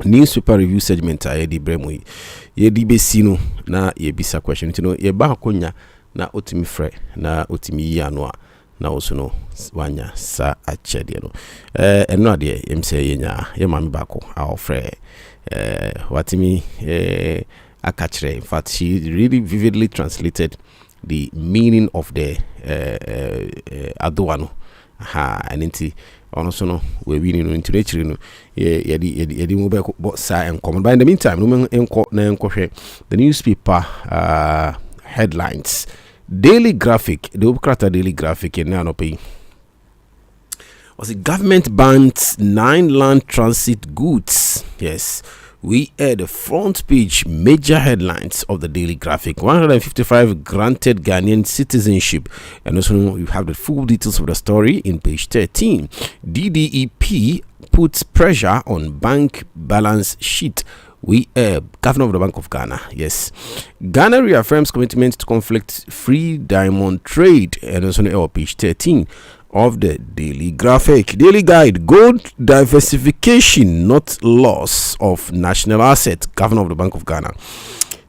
newspaper review segment a yɛde brɛ yi yɛde bɛsi no na yɛbisa question nti no yɛba akonya na otimi frɛ na otimi yi ano a na also no wanya sa akyɛdeɛ no ɛno adeɛ yɛm sɛ yɛnya yɛma me baako a ɔfrɛ watimi aka kyerɛ. In fact, she really vividly translated the meaning of the adoa no and nti ono so no we win no into nature no yedi mo be sa enkom. But in the meantime no enko na enkohwe the newspaper headlines. Daily Graphic, the Ukrata Daily Graphic in Nanopi was the government bans 9 land transit goods. Yes, we are the front page major headlines of the Daily Graphic. 155 granted Ghanaian citizenship, and also you have the full details of the story in page 13. DDEP puts pressure on bank balance sheet. We Governor of the Bank of Ghana. Yes, Ghana reaffirms commitment to conflict-free diamond trade, and also on page 13 of the Daily Graphic. Daily Guide: gold diversification, not loss of national asset. Governor of the Bank of Ghana.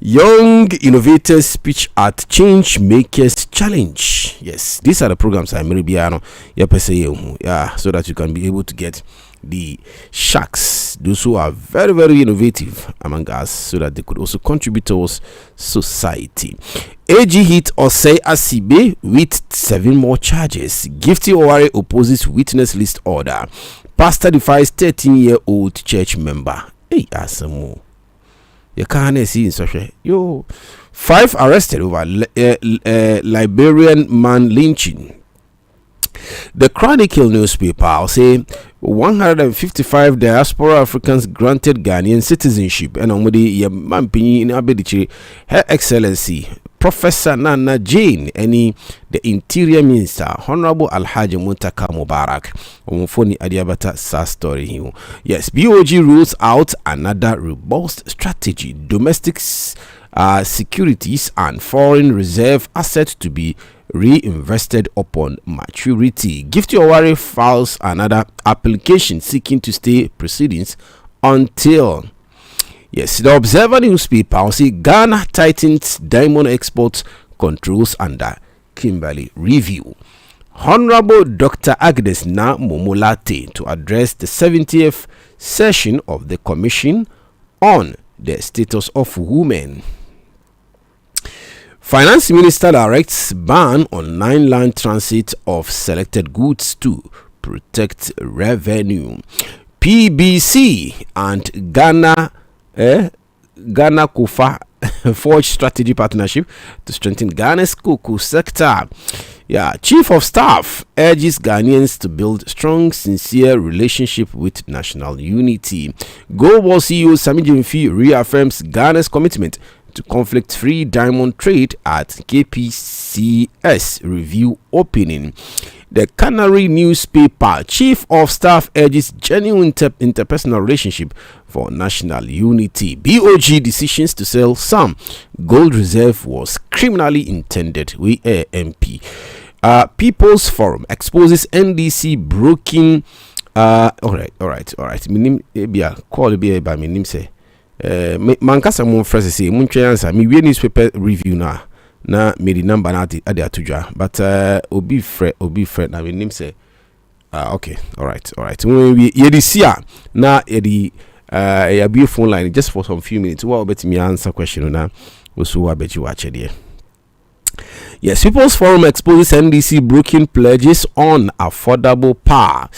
Young innovators speech at Change Makers Challenge. Yes, these are the programs I'm really so that you can be able to get the sharks, those who are very, very innovative among us, so that they could also contribute towards society. AG hit Osei Asibe with 7 more charges. Gifty Oware opposes witness list order. Pastor defies 13-year-old church member. Hey, Asamo. You can't see in such a 5 arrested over Liberian man lynching. The Chronicle newspaper, I'll say 155 diaspora Africans granted Ghanaian citizenship. And Omodi Yamampini in Abedichi, Her Excellency Professor Nana Jane, the Interior Minister, Honorable Alhaji Muntaka Mubarak. Omofoni Adiabata sa story here. Yes, BOG rules out another robust strategy. Domestic securities and foreign reserve assets to be reinvested upon maturity. Gifty Oware files another application seeking to stay proceedings until. Yes, the Observer newspaper will say Ghana tightens diamond export controls under Kimberley review. Honorable Dr. Agnes Na Momolate to address the 70th session of the Commission on the Status of Women. Finance Minister directs ban on 9 land transit of selected goods to protect revenue. PBC and Ghana Kofa forge strategy partnership to strengthen Ghana's cocoa sector. Chief of Staff urges Ghanaians to build strong, sincere relationship with national unity. Global CEO Sami Jimfi reaffirms Ghana's commitment to conflict-free diamond trade at KPCS review opening. The Canary newspaper: Chief of Staff urges genuine interpersonal relationship for national unity. BOG decisions to sell some gold reserve was criminally intended. We MP. People's Forum exposes NDC broken. All right. Minim ebia call be by minim say. Mankasa mo fresh say muntwe answer me we newspaper review na me the number na ade atudwa but obi fre na me nim say okay all right we yedi sia na yedi ya be phone line just for some few minutes what bet me answer question na so wa bet you watch there. Yes, People's Forum exposes NDC broken pledges on affordable power.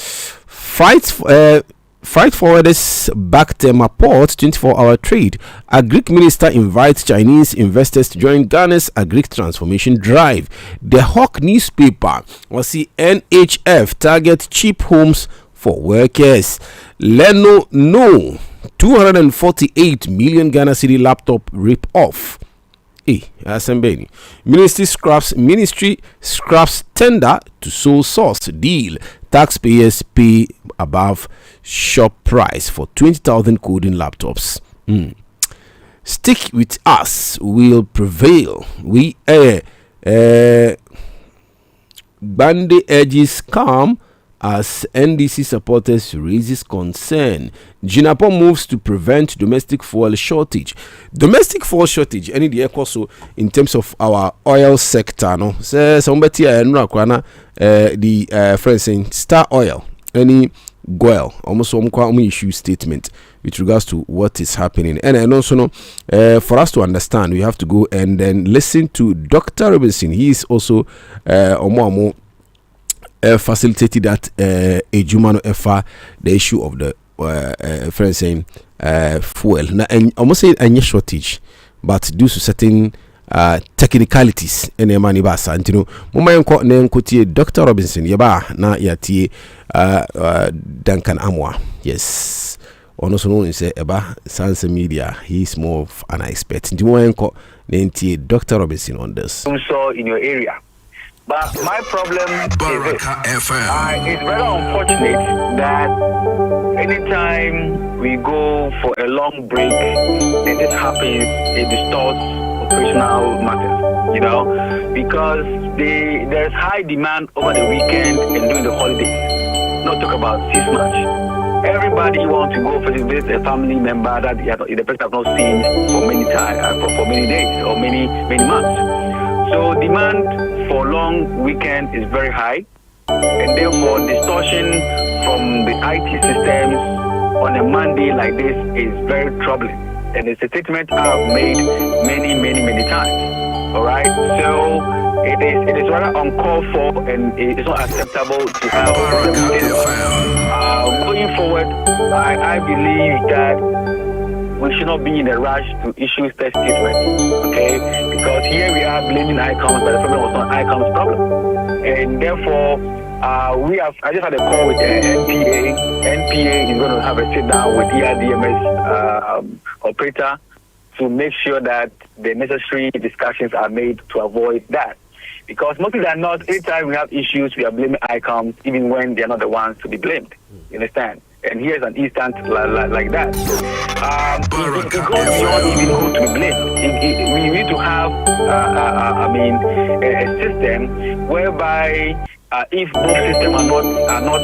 Freight forwarders back Tema Port 24-hour trade. Agric Minister invites Chinese investors to join Ghana's agric transformation drive. The Hawk newspaper was the NHF target cheap homes for workers. Leno no 248 million Ghana city laptop rip off. Ministry scraps tender to sole source deal. Taxpayers pay above shop price for 20,000 coding laptops. Stick with us, will prevail. We Bande edges calm as NDC supporters raises concern. Jinapo moves to prevent domestic fuel shortage. Domestic fuel shortage, any the also in terms of our oil sector. No, say somebody the friend saying Star Oil, any Goel, almost some issue statement with regards to what is happening. And also, for us to understand, we have to go and then listen to Dr. Robinson. He is also facilitated that Ejumano Efa, the issue of the friend saying fuel. Now, and almost say any shortage, but due to certain technicalities in money basa ntino moma yenko na yenkotie Dr. Robinson yeba na yatie Duncan Amwa. Yes, ono so no say eba Sansa Media, he is more of an expert. Ntimo yenko na yentie Dr. Robinson on this. So in your area. But my problem Baraka is it's very unfortunate that anytime we go for a long break and this happens, it distorts operational matters, you know, because there's high demand over the weekend and during the holidays. Not talk about 6 months. Everybody wants to go visit a family member that the person have not seen for many time, for many days or many months. So demand for long weekend is very high, and therefore distortion from the IT systems on a Monday like this is very troubling. And it's a statement I've made many times. All right, so it is rather uncalled for, and it's not acceptable to have. Going forward, I believe that we should not be in a rush to issue such statement, okay? Because here we are blaming ICOMS, but the problem was not ICOMS' problem, and therefore I just had a call with the NPA. NPA is going to have a sit down with ERDMS operator to make sure that the necessary discussions are made to avoid that. Because mostly than not, anytime we have issues, we are blaming ICOMS, even when they are not the ones to be blamed. You understand? And here's an instance like that. It goes beyond even who to be blamed. We need to have, a system whereby if both systems are not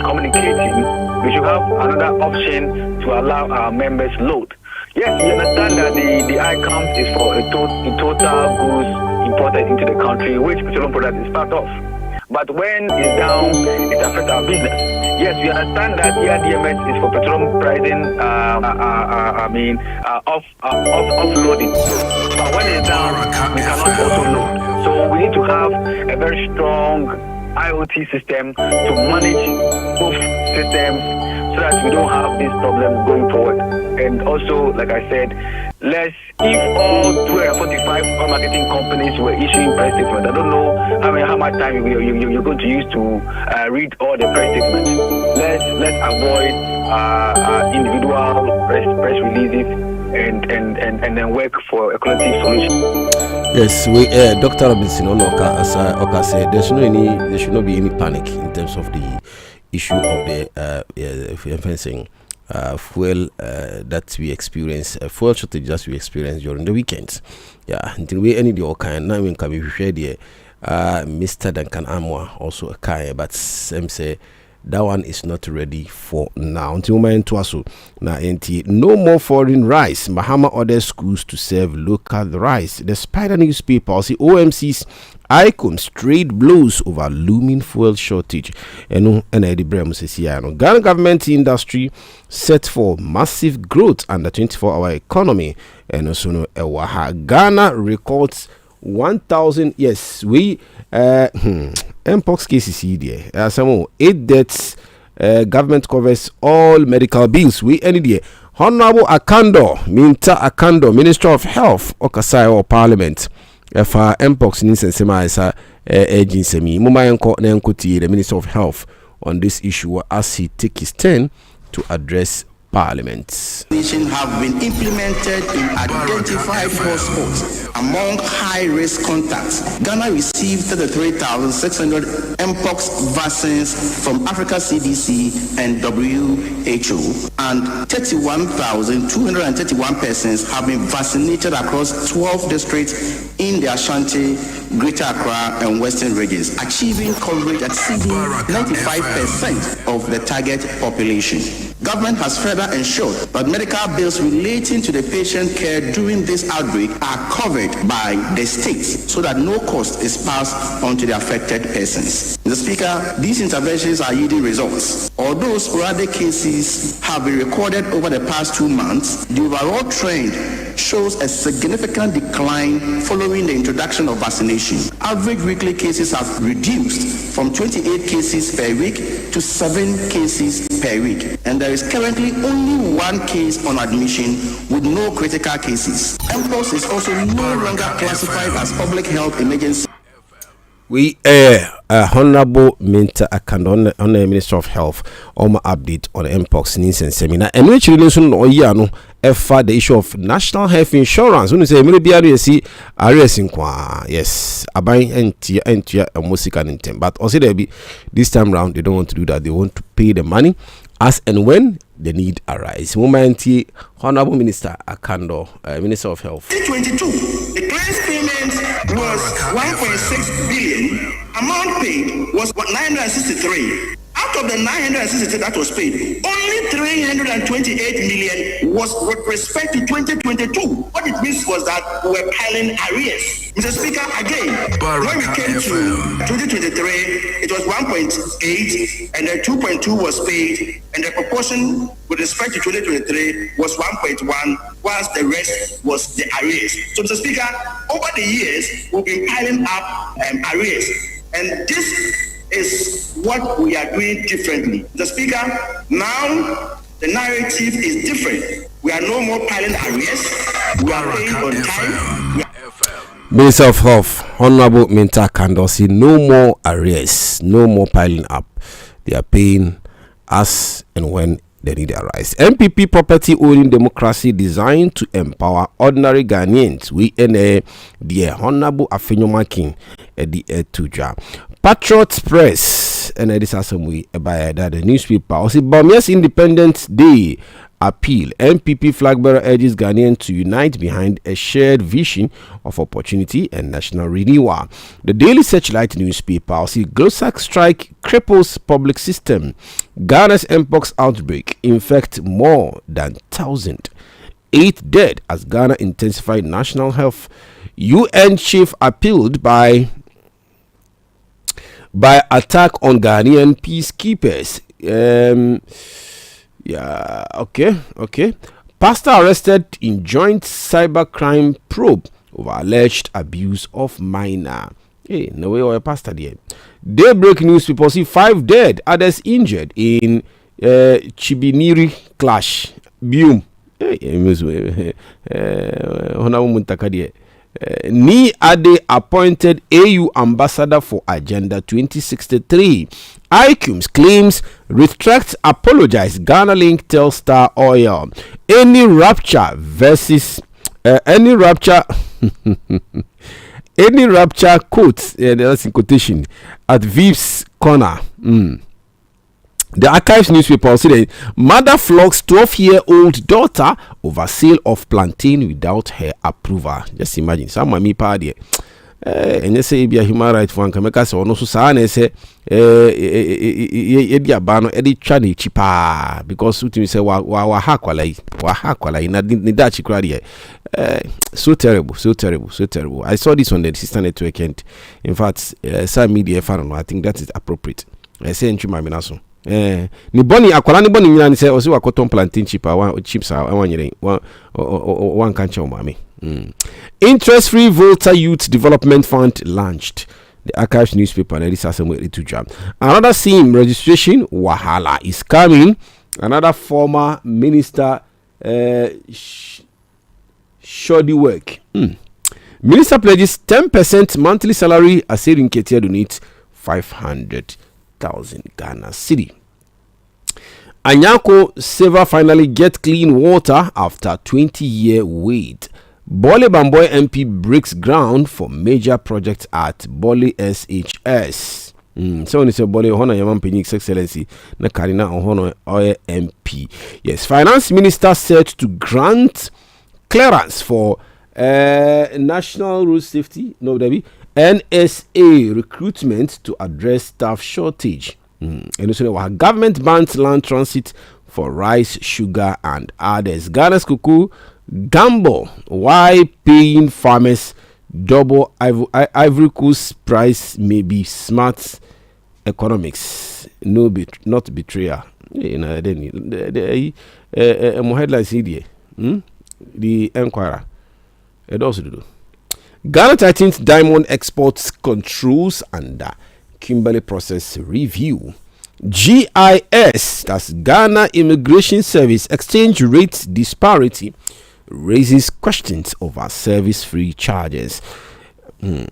communicating, we should have another option to allow our members load. Yes, we understand that the ICOMS is for a total goods imported into the country, which petroleum product is part of. But when it's down, it affects our business. Yes, we understand that ERDMS is for petroleum pricing, offloading. But when it's down, we cannot also load. So we need to have a very strong IoT system to manage both systems so that we don't have these problems going forward. And also, like I said, if all 245 oil marketing companies were issuing press statements, I don't know how much time you're going to use to read all the press statements. Let's avoid individual press releases and then work for a collective solution. Yes, Dr. Robinson Oka said there should not be any panic in terms of the issue of the fencing. Fuel that we experience, fuel shortage that we experience during the weekends. Yeah, until we any the kind now we can be shared here. Mr. Duncan Amwa also a kind, but some say that one is not ready for now. Until my entwaso na enti no more foreign rice. Mahama orders schools to serve local rice. The Spider newspaper see OMC's ICOM straight blows over looming fuel shortage. And the Brem says Ghana government industry set for massive growth under 24-hour economy. And also Ghana records 1,000. Yes, we Mpox cases here. Some 8 deaths. Government covers all medical bills. We any day. Honorable Akando, Minister of Health, Okasai or Parliament. For Mpox Ninsensema is agency me. Mumayanko Nankoti, the Minister of Health, on this issue as he take his turn to address Parliament. Have been implemented in identified hotspots among high-risk contacts. Ghana received 33,600 mpox vaccines from Africa CDC and WHO, and 31,231 persons have been vaccinated across 12 districts in the Ashanti, Greater Accra, and Western regions, achieving coverage exceeding 95% of the target population. Government has further ensured that medical bills relating to the patient care during this outbreak are covered by the states so that no cost is passed on to the affected persons. Mr. Speaker, these interventions are yielding results. Although sporadic cases have been recorded over the past 2 months, the overall trend shows a significant decline following the introduction of vaccination. Average weekly cases have reduced from 28 cases per week to 7 cases per week, and there is currently only 1 case on admission with no critical cases. Mpox is also no longer classified as public health emergency. We Honorable Minta Akando on the Minister of Health on my update on the Mpox news and seminar. And which relation or yano the issue of national health insurance. When you say maybe yes, abay entia music and intent. But also there be this time round they don't want to do that. They want to pay the money as and when the need arise. Momenti Honorable Minister Akando, Minister of Health. 2022, the claims payment was 1.6 billion. Amount paid was 963. Out of the 963 that was paid, only 328 million was with respect to 2022. What it means was that we were piling arrears. Mr. Speaker, again, when we came to 2023, it was 1.8 and then 2.2 was paid, and the proportion with respect to 2023 was 1.1, whilst the rest was the arrears. So, Mr. Speaker, over the years, we've been piling up arrears, and this is what we are doing differently. The Speaker, now the narrative is different. We are no more piling arrears. We are paying on time. Minister of Health, Honorable Minta Kandosi, no more arrears, no more piling up. They are paying as and when the need arise. MPP property owning democracy designed to empower ordinary Ghanaians. We the Honorable Afenyo King at the Tuja. Patriots Press and this assembly by the newspaper. Also, Bamias Independence Day appeal. MPP flag bearer urges Ghanaians to unite behind a shared vision of opportunity and national renewal. The Daily Searchlight newspaper. Also, Glosak strike cripples public system. Ghana's Mpox outbreak infect more than 1,000. 8 dead as Ghana intensified national health. UN chief appealed by attack on Ghanaian peacekeepers. Okay. Pastor arrested in joint cybercrime probe over alleged abuse of minor. Hey, no way or a pastor there. Daybreak newspaper see 5 dead, others injured in Chibiniri clash. Boom. Ni Ade appointed AU ambassador for Agenda 2063. ICUMS claims retract apologize. Ghana Link tells Star Oil. Any rapture versus any rapture quotes. That's in quotation at Viv's corner. The Archives newspaper said mother flogs 12-year-old daughter over sale of plantain without her approval. Just imagine. Some mommy party. And they say be a human rights for Kameka so no so say dia bano edi chani chipa because utimi say wa hakwalai na da chikra there. So terrible. I saw this on the sister network and in fact some media fan I think that is appropriate. I say nchuma minaso. Ni boni akwala ni boni nyina ni se osi wakoton plantain chip chips awanyere one kancha o mami. Interest free Volta Youth Development Fund launched. The Archives newspaper and this assembly to jam. Another SIM registration wahala is coming. Another former minister shoddy work. Minister pledges 10% monthly salary as said in Ketia donate 500,000 Ghana cedi. Anyako Silver finally get clean water after 20-year wait. Bole Bamboy MP breaks ground for major project at Bole SHS. So when you say Bole Honor Yaman Penik's Excellency na Karina Ohono Oye MP. Yes, Finance Minister said to grant clearance for National Road Safety, NSA recruitment to address staff shortage. And also our government bans land transit for rice, sugar, and others. Ghana's cuckoo gamble why paying farmers double Ivory Coast price may be smart economics, not betrayal. The headlines here, the Enquirer. It also do. Ghana tightens diamond exports controls under Kimberley process review. GIS, that's Ghana Immigration Service exchange rate disparity, raises questions over service-free charges. All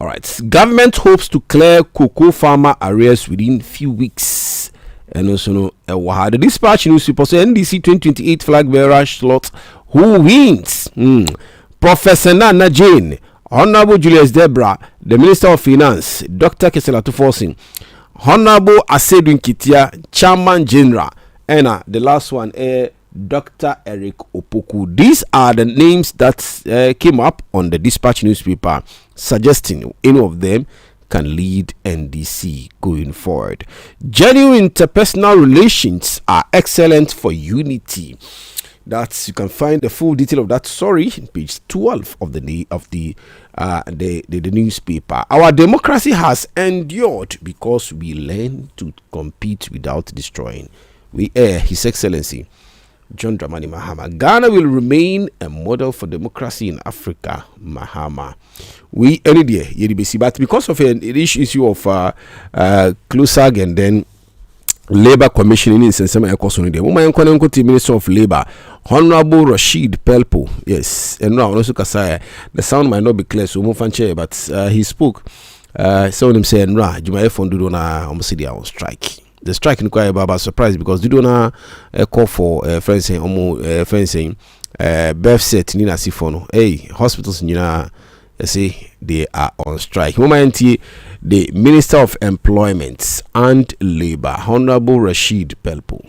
right. Government hopes to clear cocoa farmer arrears within few weeks. And also, the dispatch newspaper so NDC 2028 flag bearer slot. Who wins? Professor Nana Jane, Honorable Julius Debra, the Minister of Finance, Dr. Kesela Tufosin, Honorable Asedun Kitia, Chairman General, and the last one, Dr. Eric Opoku. These are the names that came up on the dispatch newspaper, suggesting any of them can lead NDC going forward. Genuine interpersonal relations are excellent for unity. That's, you can find the full detail of that story in page 12 of the newspaper. Our democracy has endured because we learn to compete without destroying. We air His Excellency John Dramani Mahama. Ghana will remain a model for democracy in Africa. Mahama. We any day Yeribesi, but because of an issue of Closag and then Labor Commission in Sensema Ekosoni de Muma Yankwanko Minister of Labor, Honorable Rashid Pelpo. Yes, and now also Kasaya. The sound might not be clear, so Mufanche, but he spoke. So him saying, "Ra, Jumae Fondu na almost on strike." The strike in quite about surprise because they don't call for friends saying birth set Nina Sifono. Hey, hospitals Nina say they are on strike. Momentarily, the Minister of Employment and Labor, Honorable Rashid Pelpo.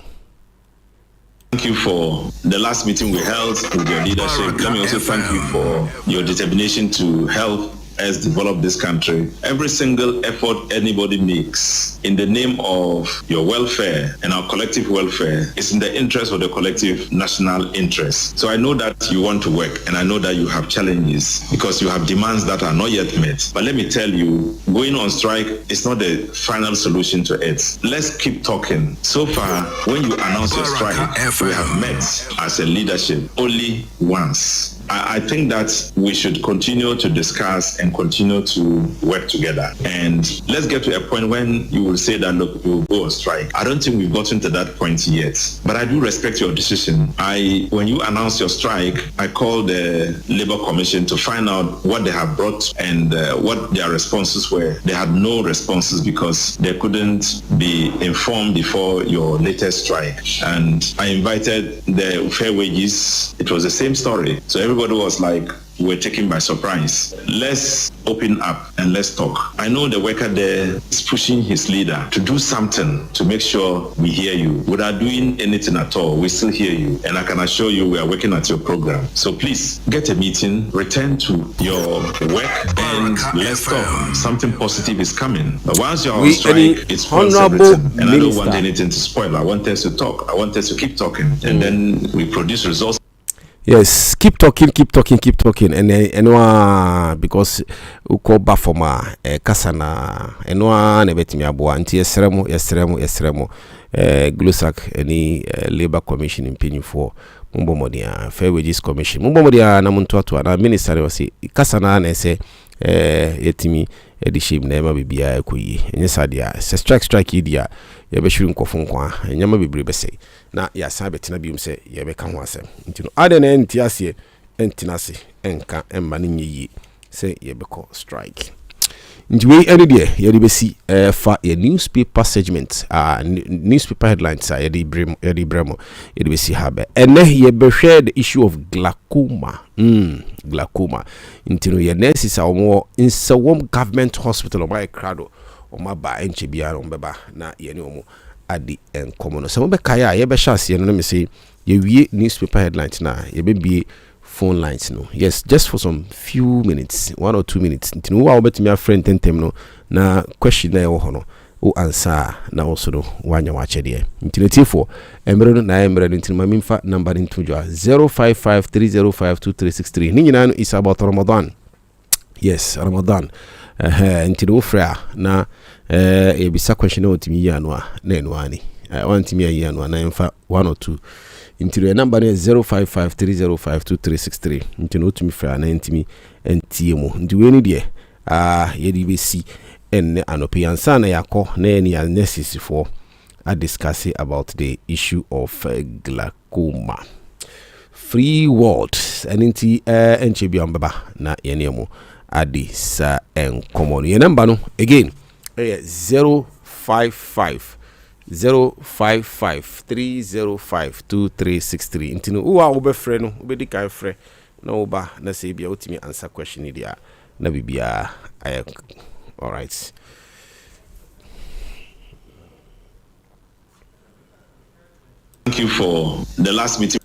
Thank you for the last meeting we held with your leadership. Let me also thank you for your determination to help us develop this country. Every single effort anybody makes in the name of your welfare and our collective welfare is in the interest of the collective national interest. So I know that you want to work, and I know that you have challenges because you have demands that are not yet met. But let me tell you, going on strike is not the final solution to it. Let's keep talking. So far, when you announce your strike, we have met as a leadership only once. I think that we should continue to discuss and continue to work together. And let's get to a point when you will say that, look, we'll go on strike. I don't think we've gotten to that point yet. But I do respect your decision. When you announced your strike, I called the Labor Commission to find out what they have brought and what their responses were. They had no responses because they couldn't be informed before your latest strike. And I invited the fair wages. It was the same story. So everybody was like, we're taken by surprise. Let's open up and let's talk. I know the worker there is pushing his leader to do something to make sure we hear you. Without doing anything at all, we still hear you. And I can assure you we are working at your program. So please get a meeting, return to your work, and let's talk. Something positive is coming. But once you're on strike, it spoils everything. And I don't want anything to spoil. I want us to talk. I want us to keep talking. And then we produce results. Yes, keep talking, and because uko bafoma kasana enwa na betimi aboa anti yesremo glosak any labor commission impanyfo mumbo modia fair wages commission mumbo modia na muntu atu na minister wasi kasana na ese yetimi edishim na ema bibia ekoyi enye sadia se strike idia ye be hwiru nkofo nkwa enyama bebre bese na ya sa betina bium se ye be ka ho asem ntino ade na enti ase entinase enka emma ne nyi se ye be ko strike. nti we any there ye dey be see for a newspaper segment newspaper headlines ye dey bremo ye dey be see habe and ye be share the issue of glaucoma glaucoma nti no ye nurses omo in some government hospital o my crado o ma ba enche bia no beba na ye ne omo adi enkomo no so be kaya ye be chance ye no me say ye wie newspaper headlines na ye be bie phone lines no. Yes, just for some few minutes, 1 or 2 minutes. Nti no wa obetimi a friend tentem no na question na wo ho no o answer na also no wanya wa chede. Nti no tifo emre no na emre no nti ma mimfa number into 0553052363. Ni nyina no is about Ramadan. Yes, Ramadan. Nti no fra na e bisa question na otimi ya no a na eno ani. Want me ya no na mfa 1 or 2 into the number is 0553052363. Into no to me for an intimi and TMO. Do any dear? YDBC and Anopian Sana Yako, Nanny and necessary for discussing about the issue of glaucoma. Free world and into Enchibian Baba na Yenemo Adi Sa and Common. Your number no again 055 0553052363. Intino uwa ube frɛ no ube di kan frɛ na uba na se bia utimi answer question ni dia na bibia ay all right. Thank you for the last meeting.